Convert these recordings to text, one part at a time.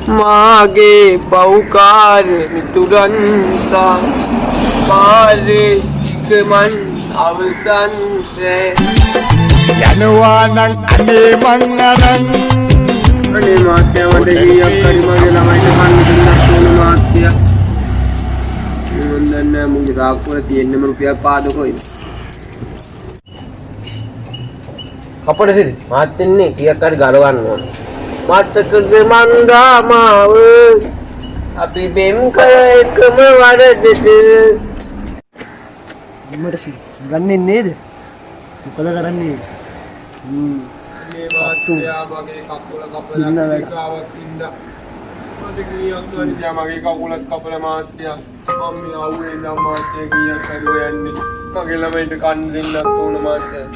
මාගේ බෞකාර මිතුරන්තා පාරේ ගමන් අවසන්සේ යනවා නම් අනේ මං අරන් අනේ මාත්‍යා මට ගියක් හරි මගේ ළමයිට කන්න දෙන්නත් ඕන මාත්‍යා මම දන්නේ මුගේ තාක්කුවල තියෙන්නම රුපියල් පාදකෝයිද අපඩ සිරි මාත්‍යෙන්නේ කීයක් හරි ගල ගන්න ඕන මාත්‍කගේ මන්දාමාව අපි බෙම් කර එකම වරදට මට සිරි ගන්නේ නේද මොකද කරන්නේ මේ මාත්‍යා මගේ කකුල කපලා ටිකාවක් ඉඳලා මට කීයක් හරි මගේ කකුලත් කපලා මාත්‍යා මම මේ ආවේ ඉඳන් මාත්‍යා කීයක් හරි හොයන්නේ මගේ ළමයිට කන්න දෙන්නත් ඕන මාත්‍යා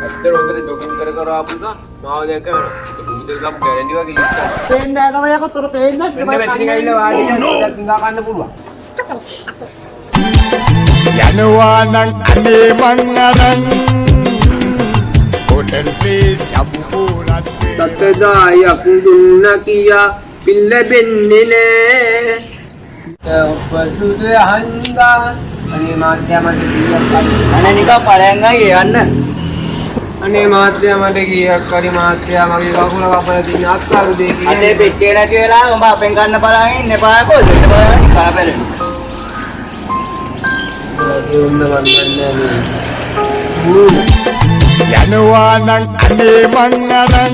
ඇත්තට හොඳට ජොගින් කර කර ආපු එක මාව දැන් කරනවා බුදුදෙල් ගම් ගැරන්ටි වගේ ලිස්ට් එකක් පේන්නේ නැහැ තමයි යකතොර පේන්නේ නැහැ මෙන්න මෙතන ගිහිල්ලා වාඩිලා ටිකක් කන්න පුළුවන් යනවා නම් අනේ මං අරන් හොටල් ප්ලේස් යම්පෝලත් සතදායක් දුන්න කියා පින් ලැබෙන්නේ නෑ ඔපසුද හන්දා අනේ මාත්‍යා මට කීයක් හරි අනේ නිකන් පලයන් ගියේ යන්න අනේ මාත්‍යා මට කීයක් හරි මාත්‍යා මගේ කකුල කපලා තියෙන අත්කාරු දෙක අනේ පෙච්චේ නැති වෙලා උඹ අපෙන් ගන්න බලන් ඉන්න එපා කොහෙද දෙන්න බලන්න කරපැලෙන්න ඒ උන්න වන්නන්නේ යනවා නම් අනේ මං අරන්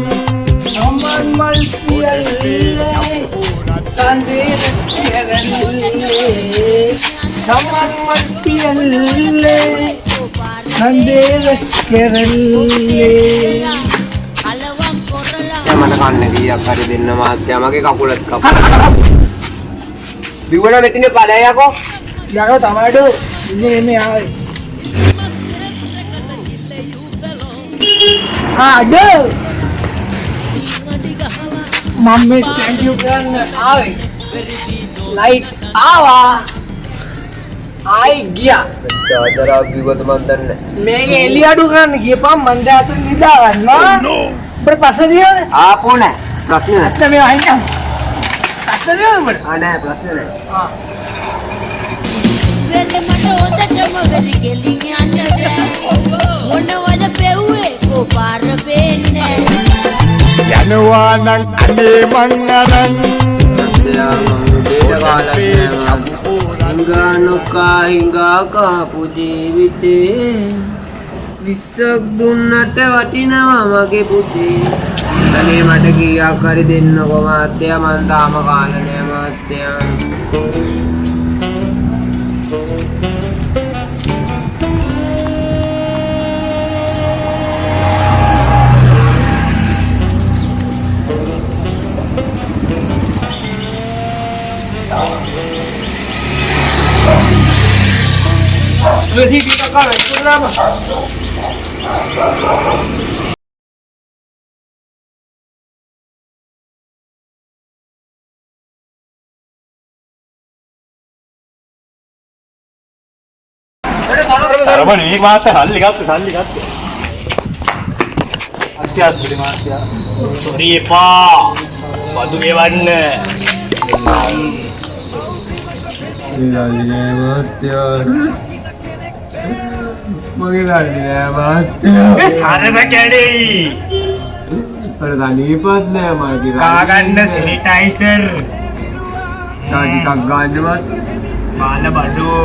සම්මන් මල් පියල්ලේ සන්දේ රැස්කරන්නේ සම්මන් මල් පියල්ලේ සන්දේ රැස්කරන්නේ මට කන්න කීයක් හරි දෙන්න මාත්‍යා මගේ කකුලත් කපලා බිව්වන මෙතන පළයකෝ යකෝ තමයි ඉන්නේ මේ ආවේ අඩෝ මම මේ thank you කරන්න ආවේ ලයිට් ආවා ආයි ගියා චාදරා බිව්වද මන් දන්නේ මේක එළිය අඩු කරන්න ගියපම් මන් දැන් අතට නිදා ගන්නවා අපේ පස්සේ දියවනේ ආපෝ නෑ ප්‍රශ්න නෑ අත්ත මේ අහින්න පස්සේ දියවනේ උඹට නෑ ප්‍රශ්න නෑ වෙලමට ඔතටම වෙරි ගෙලින් යන්න මොනවද පෙව්වේ කොපාර පේන්නේ යනවා නම් අනේ මං අරන් හිඟා කාපු ජීවිතේ විස්සක් දුන්නට වටිනවා මගේ පුතේ අනේ මට කීයක් හරි දෙන්නකෝ මාත්‍යා මං තාම කාලා නෑ මාත්‍යා Jadi kita kan itu nama. තරමණ මේ මාත් හල්ලි ගත්තා අත්‍යවශ්‍ය මාත්‍යා සෝරි එපා වදු ගෙවන්න Mungkin kali ya mas. සරම කැඩෙයි Pertanian nih mas kita. කාගන්න සැනිටයිසර් Tadi kagak mas. බාල බඩු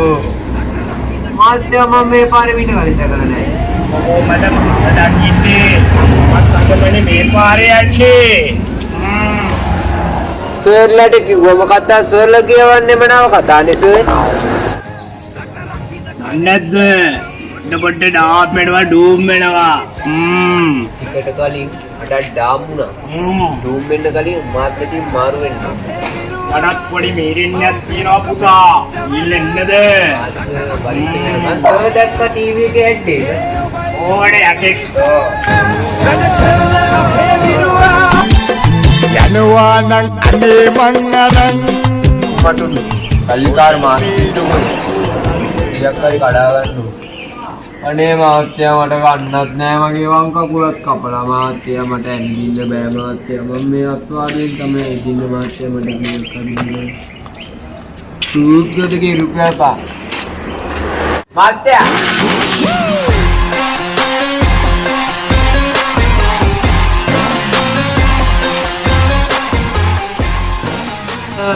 Mas ya mame pare video kali saya kerana. කොහොමද මට ඉන්නේ මත් අගමනේ මේ පාරේ යන්නේ Sir lade කිව්වම කතා sir ලා කියවන්නේ මනාව කතානේ sir. නැද්ද පොඩ්ඩ ඩාප් වෙනවා ඩූම් වෙනවා Tiket kali ada dam na. Doom වෙන්න කලින් මාත් මෙතින් මාරු වෙන්න. මටත් පොඩි මේරෙන්නක් තියෙනවා පුතා ඉල්ලන්නද මම දැක්ක ටීවී එකේ ඇඩ් එක. ඕඩේ යකෙක් යනවා නම් අනේ මං අරන් මටුලු. කල්ලිකාර මාත් ඉතුමු. ටිකක් හරි කඩා ගන්න. අනේ මහත්තයා මට ගන්නත් නෑ මගේ වම් කකුලත් කපලා මහත්තයා මට ඇවිදින්න බෑ මහත්තයා මම මේ අත්වාදයෙන් තමයි ඇවිදින්න මහත්තයා මට කීයක් හරින්නේ සූක්‍රද කිරුකපා මහත්තයා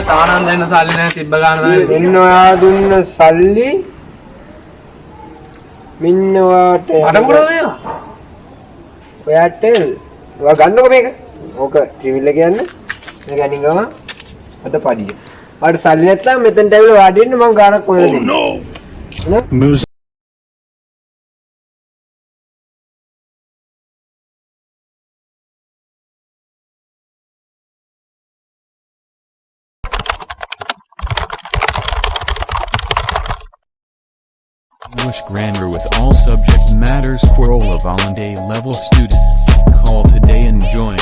තානන් දෙන්න සල්ලි නැහැ තිබ්බ ගන්න තමයි එන්න ඔයා දුන්න සල්ලි මෙන්න ඔයාට මට මොකද මේවා ඔයාට ඔයා ගන්නකො මේක ඕක ත්‍රිවිල් එක යන්න මේක අනින් ගම අද පඩිය ඔයාට සල්ලි නැත්නම් මෙතනට ඇවිල්ලා වාඩි වෙන්න මම ගානක් කොහෙද දෙන්නේ English grammar with all subject matters for all of Hollanday level students. Call today and join.